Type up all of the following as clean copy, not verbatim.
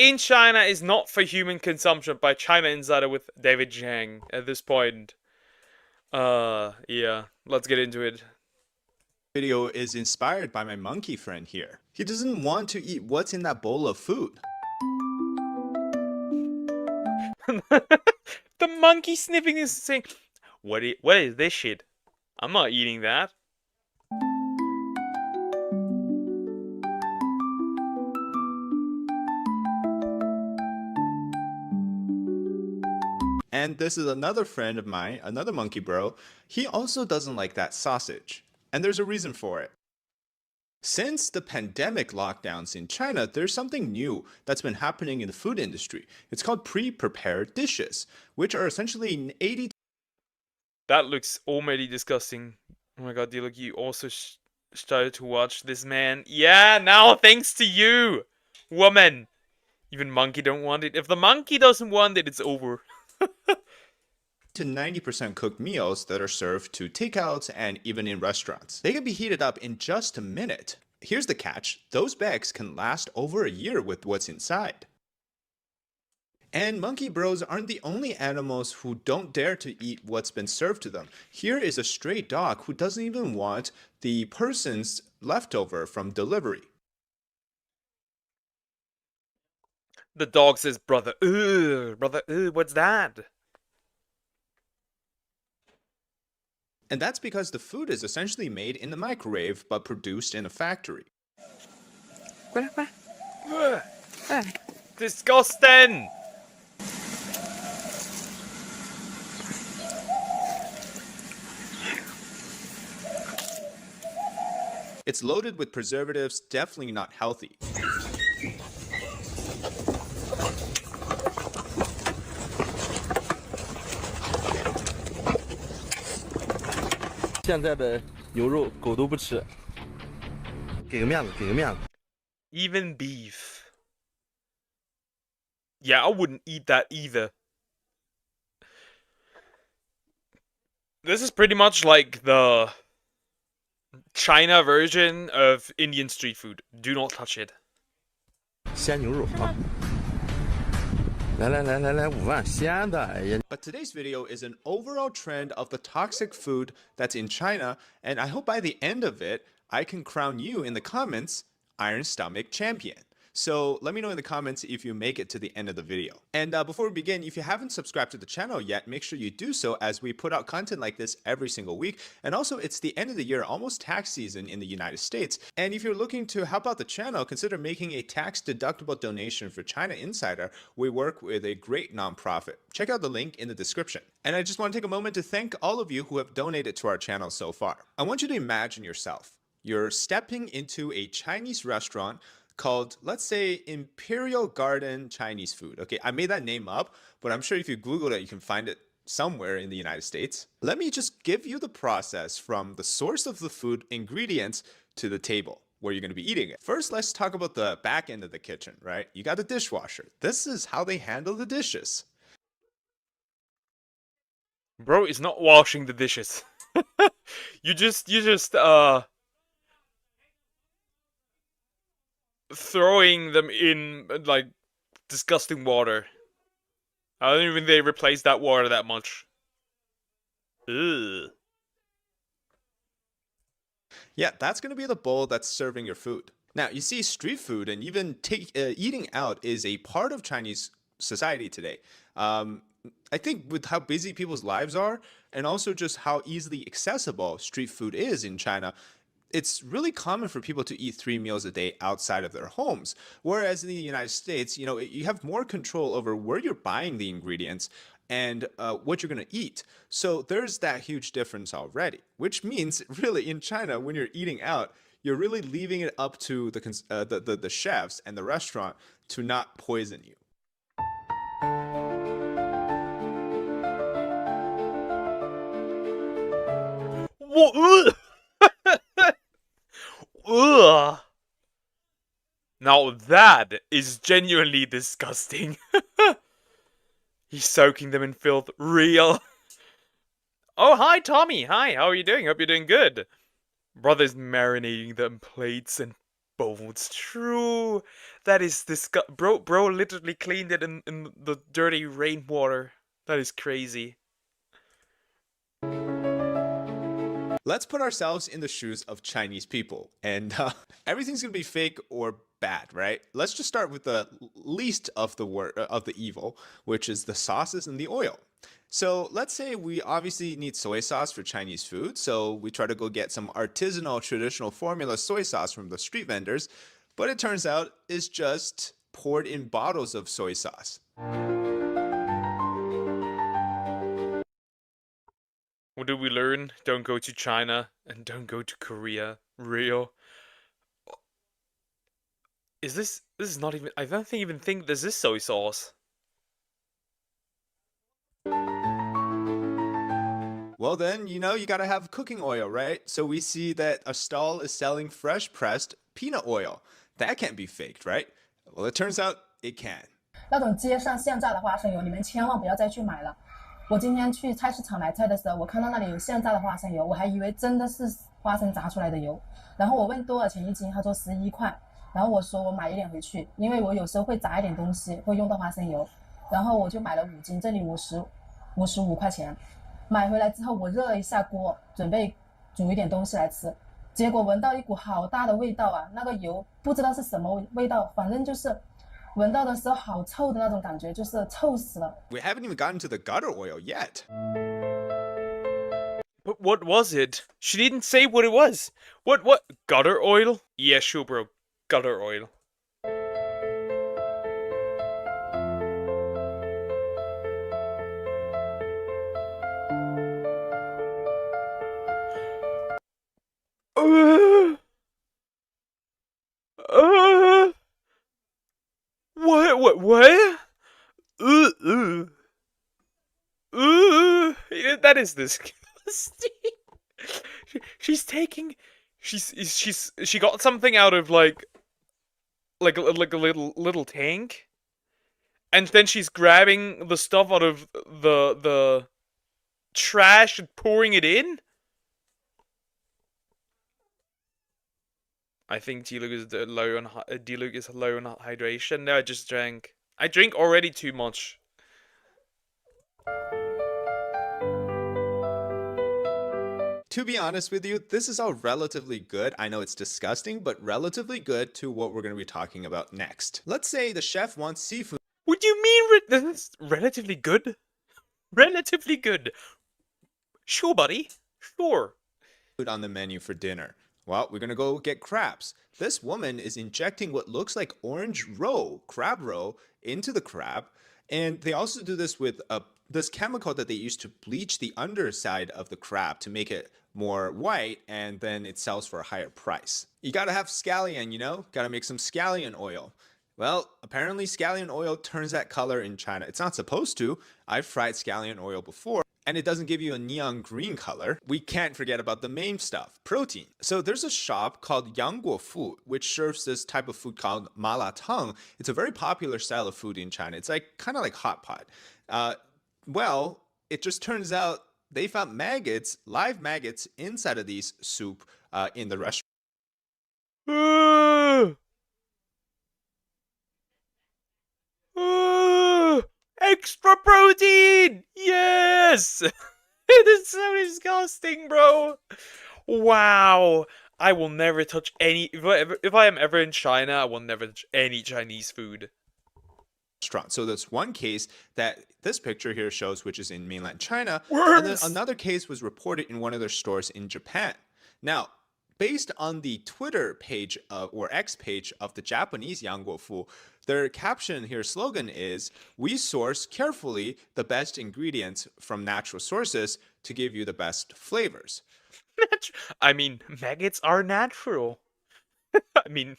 in China is not for human consumption by China Insider with David Zhang at this point. Yeah, let's get into it. Video is inspired by my monkey friend here. He doesn't want to eat what's in that bowl of food. The monkey sniffing this and saying, what is this shit? I'm not eating that. And this is another friend of mine, another monkey bro. He also doesn't like that sausage. And there's a reason for it. Since the pandemic lockdowns in China, there's something new that's been happening in the food industry. It's called pre-prepared dishes, which are essentially 80. That looks already disgusting. Oh my god, Dilek, you also started to watch this, man. Yeah, now thanks to you, woman. Even monkey don't want it. If the monkey doesn't want it, it's over. to 90% cooked meals that are served to takeouts and even in restaurants. They can be heated up in just a minute. Here's the catch, those bags can last over a year with what's inside. And monkey bros aren't the only animals who don't dare to eat what's been served to them. Here is a stray dog who doesn't even want the person's leftover from delivery. The dog says, brother, what's that? And that's because the food is essentially made in the microwave but produced in a factory. Disgusting! It's loaded with preservatives, definitely not healthy. Even beef. Yeah, I wouldn't eat that either. This is pretty much like the China version of Indian street food. Do not touch it. 鲜牛肉啊！来，5万鲜的，哎呀！ But today's video is an overall trend of the toxic food that's in China, and I hope by the end of it, I can crown you in the comments Iron Stomach Champion. So let me know in the comments if you make it to the end of the video. And before we begin, if you haven't subscribed to the channel yet, make sure you do so as we put out content like this every single week. And also, it's the end of the year, almost tax season in the United States. And if you're looking to help out the channel, consider making a tax-deductible donation for China Insider. We work with a great nonprofit. Check out the link in the description. And I just want to take a moment to thank all of you who have donated to our channel so far. I want you to imagine yourself. You're stepping into a Chinese restaurant called, let's say, Imperial Garden Chinese food. Okay, I made that name up, but I'm sure if you Google it, you can find it somewhere in the United States. Let me just give you the process from the source of the food ingredients to the table where you're going to be eating it. First, let's talk about the back end of the kitchen, right? You got the dishwasher. This is how they handle the dishes. Bro is not washing the dishes. you just throwing them in like disgusting water. I don't even think they replaced that water that much. Ugh. Yeah, that's going to be the bowl that's serving your food. Now, you see, street food and even eating out is a part of Chinese society today. I think with how busy people's lives are and also just how easily accessible street food is in China, it's really common for people to eat 3 meals a day outside of their homes. Whereas in the United States, you know, you have more control over where you're buying the ingredients and what you're going to eat. So there's that huge difference already, which means really in China, when you're eating out, you're really leaving it up to the chefs and the restaurant to not poison you. What? Ugh. Now that is genuinely disgusting. He's soaking them in filth. Real. Oh, hi, Tommy. Hi, how are you doing? Hope you're doing good. Brother's marinating them plates and bones. True. That is bro literally cleaned it in the dirty rainwater. That is crazy. Let's put ourselves in the shoes of Chinese people, and everything's gonna be fake or bad, right? Let's just start with the least of the of the evil, which is the sauces and the oil. So let's say we obviously need soy sauce for Chinese food, so we try to go get some artisanal traditional formula soy sauce from the street vendors, but it turns out it's just poured in bottles of soy sauce. What did we learn? Don't go to China and don't go to Korea. Real. Is this is not even, I don't even think this is soy sauce. Well, then, you know, you gotta have cooking oil, right? So we see that a stall is selling fresh pressed peanut oil. That can't be faked, right? Well, it turns out it can. 那种街上现榨的花生油，你们千万不要再去买了。我今天去菜市场买菜的时候，我看到那里有现榨的花生油，我还以为真的是花生榨出来的油。然后我问多少钱一斤，他说11块。然后我说我买一点回去，因为我有时候会炸一点东西，会用到花生油。然后我就买了5斤，这里55块钱。买回来之后，我热了一下锅，准备煮一点东西来吃。结果闻到一股好大的味道啊！那个油不知道是什么味道，反正就是闻到的时候好臭的那种感觉，就是臭死了。 We haven't even gotten to the gutter oil yet. But what was it? She didn't say what it was. What? Gutter oil? Yeah, sure, bro. Gutter oil. What? That is disgusting. She got something out of like a little tank, and then she's grabbing the stuff out of the trash and pouring it in. I think D-Luke is low on hydration. No, I just drank. I drink already too much. To be honest with you, this is all relatively good. I know it's disgusting, but relatively good to what we're going to be talking about next. Let's say the chef wants seafood. What do you mean? This is relatively good? Relatively good. Sure, buddy. Sure. On the menu for dinner. Well, we're gonna go get crabs. This woman is injecting what looks like orange crab roe, into the crab, and they also do this with this chemical that they use to bleach the underside of the crab to make it more white, and then it sells for a higher price. You gotta have scallion, you know? Gotta make some scallion oil. Well, apparently scallion oil turns that color in China. It's not supposed to. I've fried scallion oil before, and it doesn't give you a neon green color. We can't forget about the main stuff, protein. So there's a shop called Yangguo Fu, which serves this type of food called mala tang. It's a very popular style of food in China. It's like kind of like hot pot. Well, it just turns out they found maggots, live maggots, inside of these soup in the restaurant. Extra protein! Yes! It is so disgusting, bro. Wow. I will never touch any. If I am ever in China, I will never touch any Chinese food. So there's one case that this picture here shows, which is in mainland China. Worms! And then another case was reported in one of their stores in Japan. Now, based on the Twitter page or X page of the Japanese Yangguo Fu, their caption here, slogan is, "We source carefully the best ingredients from natural sources to give you the best flavors." I mean, maggots are natural. I mean,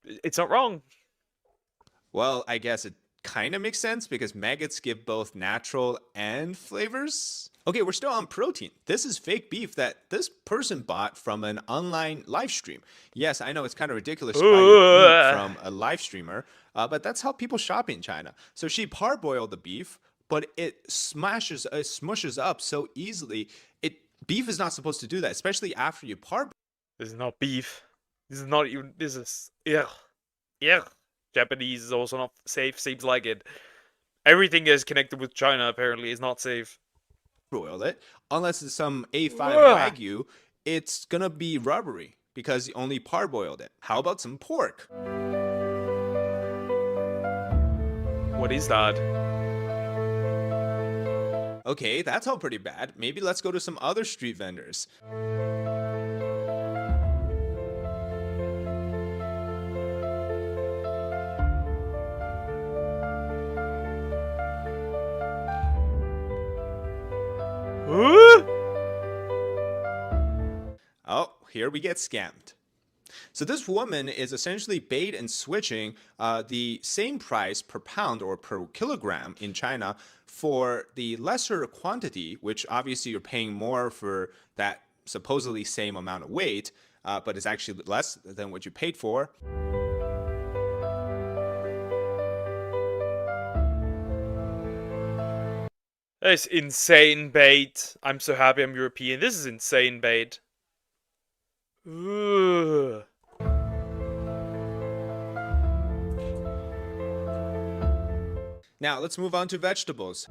it's not wrong. Well, I guess it kind of makes sense because maggots give both natural and flavors. Okay, we're still on protein. This is fake beef that this person bought from an online live stream. Yes, I know it's kind of ridiculous to buy meat from a live streamer, but that's how people shop in China. So she parboiled the beef, but it smushes up so easily. Beef is not supposed to do that, especially after you parboil. This is not beef. This is not even. This is. Ugh. Ugh. Japanese is also not safe. Seems like it. Everything is connected with China apparently is not safe. Broil it, unless it's some A5 Ugh. Wagyu, it's gonna be rubbery because you only parboiled it. How about some pork? What is that? Okay, that's all pretty bad. Maybe let's go to some other street vendors. Huh? Oh, here we get scammed. So this woman is essentially bait and switching the same price per pound or per kilogram in China for the lesser quantity, which obviously you're paying more for that supposedly same amount of weight, but it's actually less than what you paid for. That is insane bait. I'm so happy I'm European. This is insane bait. Ugh. Now let's move on to vegetables.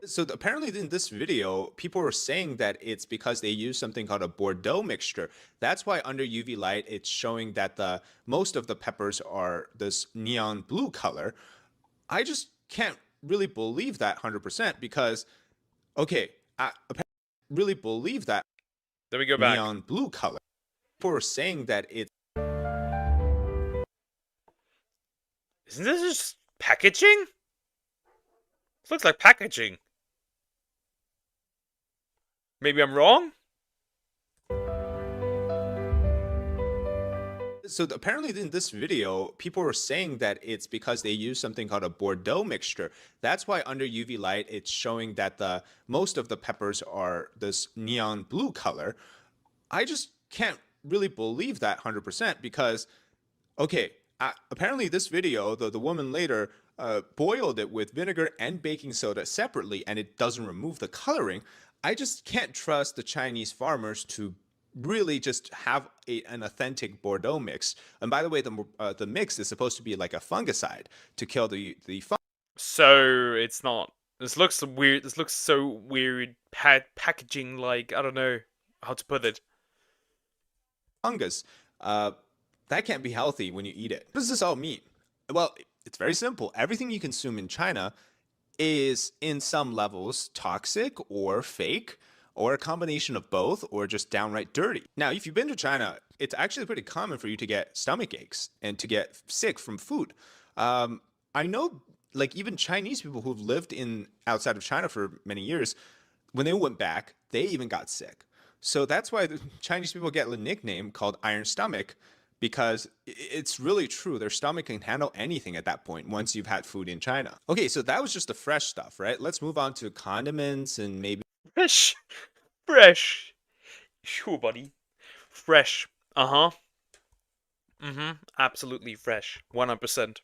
So apparently in this video, people were saying that it's because they use something called a Bordeaux mixture. That's why under UV light, it's showing that most of the peppers are this neon blue color. I just can't really believe that 100% because, okay, I really believe that Then we go back. neon blue color. People were saying that it's Isn't this just packaging? This looks like packaging. Maybe I'm wrong? So apparently in this video, people were saying that it's because they use something called a Bordeaux mixture. That's why under UV light, it's showing that most of the peppers are this neon blue color. I just can't really believe that 100% because, okay, apparently this video, the woman later boiled it with vinegar and baking soda separately, and it doesn't remove the coloring. I just can't trust the Chinese farmers to really just have an authentic Bordeaux mix. And by the way, the mix is supposed to be like a fungicide to kill the So it's not. This looks weird. This looks so weird. Packaging, like, I don't know how to put it. fungus. That can't be healthy when you eat it. What does this all mean? Well, it's very simple. Everything you consume in China is in some levels toxic or fake or a combination of both or just downright dirty. Now, if you've been to China, it's actually pretty common for you to get stomach aches and to get sick from food. I know like even Chinese people who've lived in outside of China for many years, when they went back, they even got sick. So that's why the Chinese people get the nickname called iron stomach because it's really true. Their stomach can handle anything at that point once you've had food in China. Okay, so that was just the fresh stuff, right? Let's move on to condiments and maybe Fresh. Fresh. Sure, buddy. Fresh. Uh-huh. Absolutely fresh. 100%.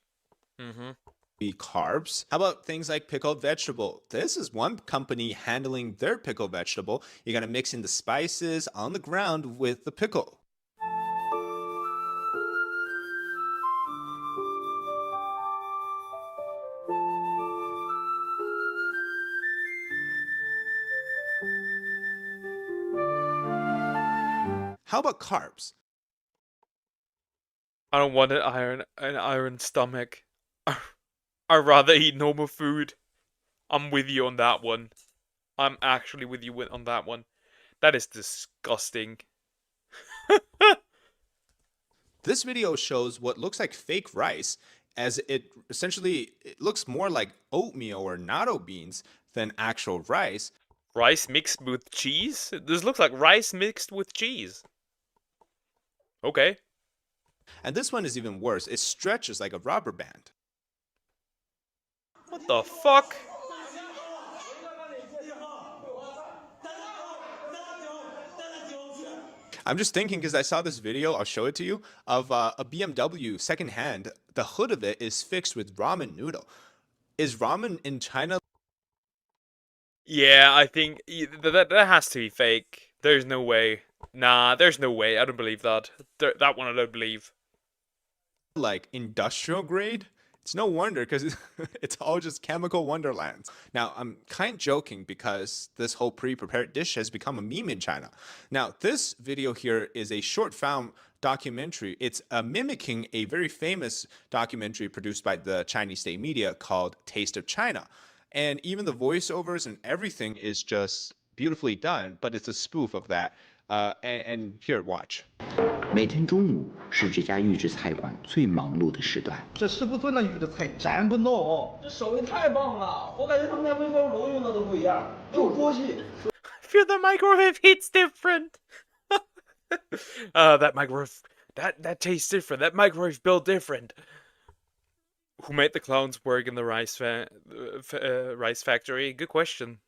carbs. How about things like pickled vegetable? This is one company handling their pickled vegetable. You're gonna mix in the spices on the ground with the pickle. How about carbs? I don't want an iron stomach. I'd rather eat normal food. I'm with you on that one. I'm actually with you on that one. That is disgusting. This video shows what looks like fake rice, as it looks more like oatmeal or natto beans than actual rice. Rice mixed with cheese? This looks like rice mixed with cheese. Okay. And this one is even worse. It stretches like a rubber band. What the fuck? I'm just thinking because I saw this video, I'll show it to you, of a BMW secondhand. The hood of it is fixed with ramen noodle. is ramen in China Yeah, I think that has to be fake. There's no way. Nah, there's no way. I don't believe that. That one I don't believe. like industrial grade? It's no wonder because it's all just chemical wonderlands. Now, I'm kind of joking because this whole pre-prepared dish has become a meme in China. Now, this video here is a short film documentary. It's mimicking a very famous documentary produced by the Chinese state media called Taste of China. And even the voiceovers and everything is just beautifully done, but it's a spoof of that. And here, watch. 每天中午是这家预制菜馆最忙碌的时段。这师傅做那鱼的菜真不孬，这手艺太棒了，我感觉他们家微波炉用的都不一样，有锅气。I feel the microwave hits different. That microwave, that tastes different. That microwave built different. Who made the clowns work in the rice factory? Good question.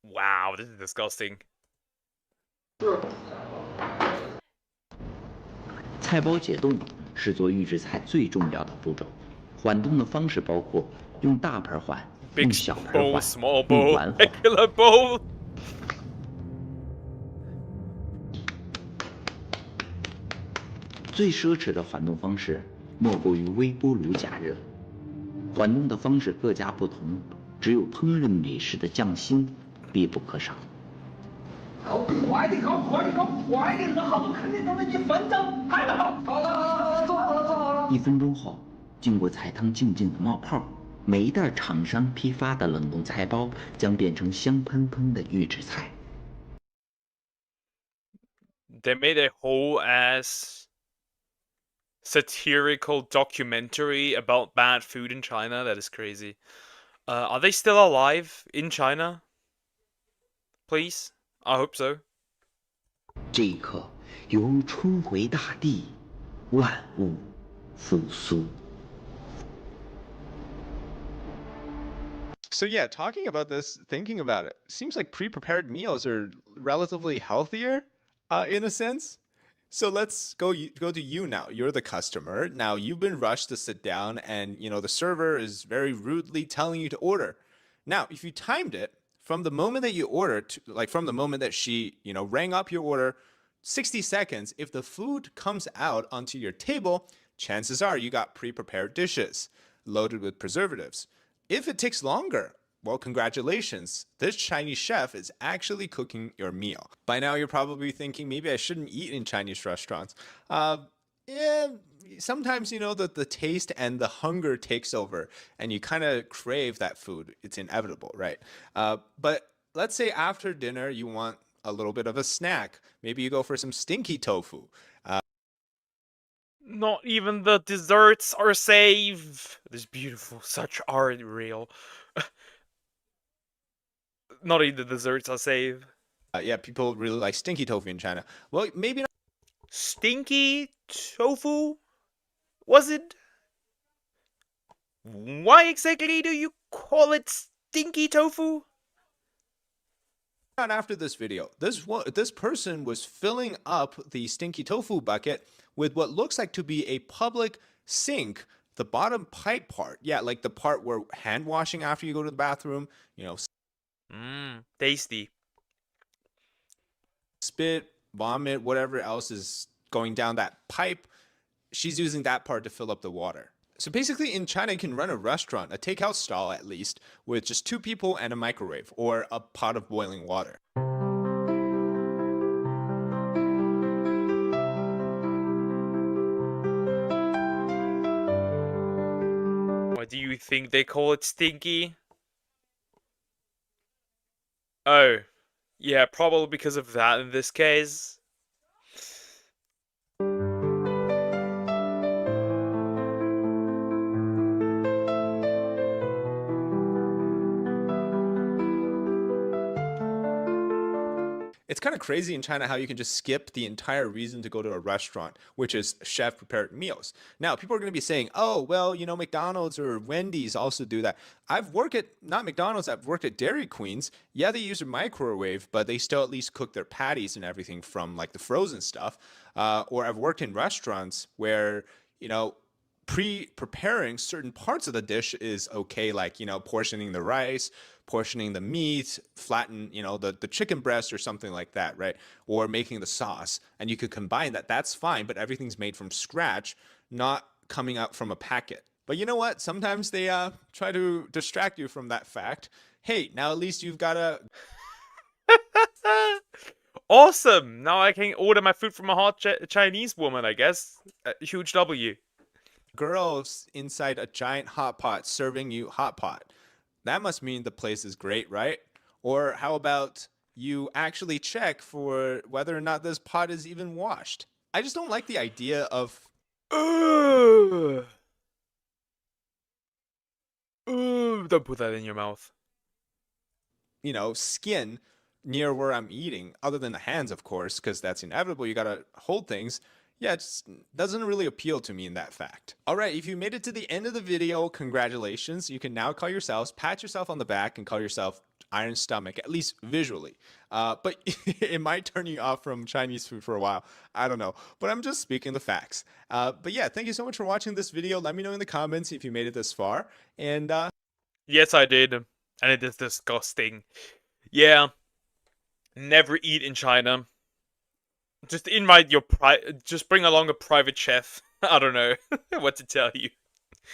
Wow, this is disgusting. 菜包解冻是做预制菜最重要的步骤。缓冻的方式包括用大盆缓，用 Big 小盆 bowl, 缓， small 用 bowl, 碗缓。 regular bowl. 最奢侈的缓冻方式莫过于微波炉加热。缓冻的方式各家不同，只有烹饪美食的匠心必不可少。烤，快点烤，快点烤，快点，然后肯定都能1分钟，还没好。好了，做好了，做好了。1分钟后，经过菜汤静静的冒泡，每一袋厂商批发的冷冻菜包将变成香喷喷的预制菜。They made a whole ass satirical documentary about bad food in China. That is crazy. Are they still alive in China? Please? I hope so. 这一刻，犹如春回大地，万物复苏。So yeah, talking about this, thinking about it, seems like pre-prepared meals are relatively healthier, in a sense. So let's go to you now. You're the customer. Now you've been rushed to sit down, and the server is very rudely telling you to order. Now, if you timed it from the moment that you ordered, from the moment that she rang up your order, 60 seconds. If the food comes out onto your table, chances are you got pre-prepared dishes loaded with preservatives. If it takes longer, well, congratulations. This Chinese chef is actually cooking your meal. By now, you're probably thinking, maybe I shouldn't eat in Chinese restaurants. Yeah, sometimes, the taste and the hunger takes over, and you kind of crave that food. It's inevitable, right? But let's say after dinner, you want a little bit of a snack. Maybe you go for some stinky tofu. Not even the desserts are safe. This beautiful, such art real. Not even the desserts are safe. Yeah, people really like stinky tofu in China. Well, maybe not. Stinky tofu? Was it? Why exactly do you call it stinky tofu? Not after this video. This person was filling up the stinky tofu bucket with what looks like to be a public sink, the bottom pipe part. Yeah, like the part where hand washing after you go to the bathroom, Tasty. spit, vomit, whatever else is going down that pipe. She's using that part to fill up the water. So basically in China, you can run a restaurant, a takeout stall at least, with just 2 people and a microwave or a pot of boiling water. Why do you think they call it stinky? Oh, yeah, probably because of that in this case. It's kind of crazy in China how you can just skip the entire reason to go to a restaurant, which is chef prepared meals. Now, people are going to be saying, oh, well, McDonald's or Wendy's also do that. I've worked at, not McDonald's, I've worked at Dairy Queens. Yeah, they use a microwave, but they still at least cook their patties and everything from like the frozen stuff. Or I've worked in restaurants where, preparing certain parts of the dish is okay, like, portioning the rice, portioning the meat, flatten, the chicken breast or something like that, right? Or making the sauce. And you could combine that. That's fine, but everything's made from scratch, not coming out from a packet. But you know what? Sometimes they try to distract you from that fact. Hey, now at least you've got a Awesome! Now I can order my food from a hot Chinese woman, I guess. Huge W. girl inside a giant hot pot serving you hot pot. That must mean the place is great, right? Or how about you actually check for whether or not this pot is even washed? I just don't like the idea of Ugh. Ugh, don't put that in your mouth. skin near where I'm eating, other than the hands, of course, because that's inevitable. You gotta hold things. Yeah, it just doesn't really appeal to me in that fact. All right, if you made it to the end of the video, congratulations. You can now call yourselves, pat yourself on the back, and call yourself Iron Stomach, at least visually. But it might turn you off from Chinese food for a while. I don't know, but I'm just speaking the facts. But yeah, thank you so much for watching this video. Let me know in the comments if you made it this far. And Yes, I did. And it is disgusting. Yeah. Never eat in China. Just invite your just bring along a private chef. I don't know what to tell you.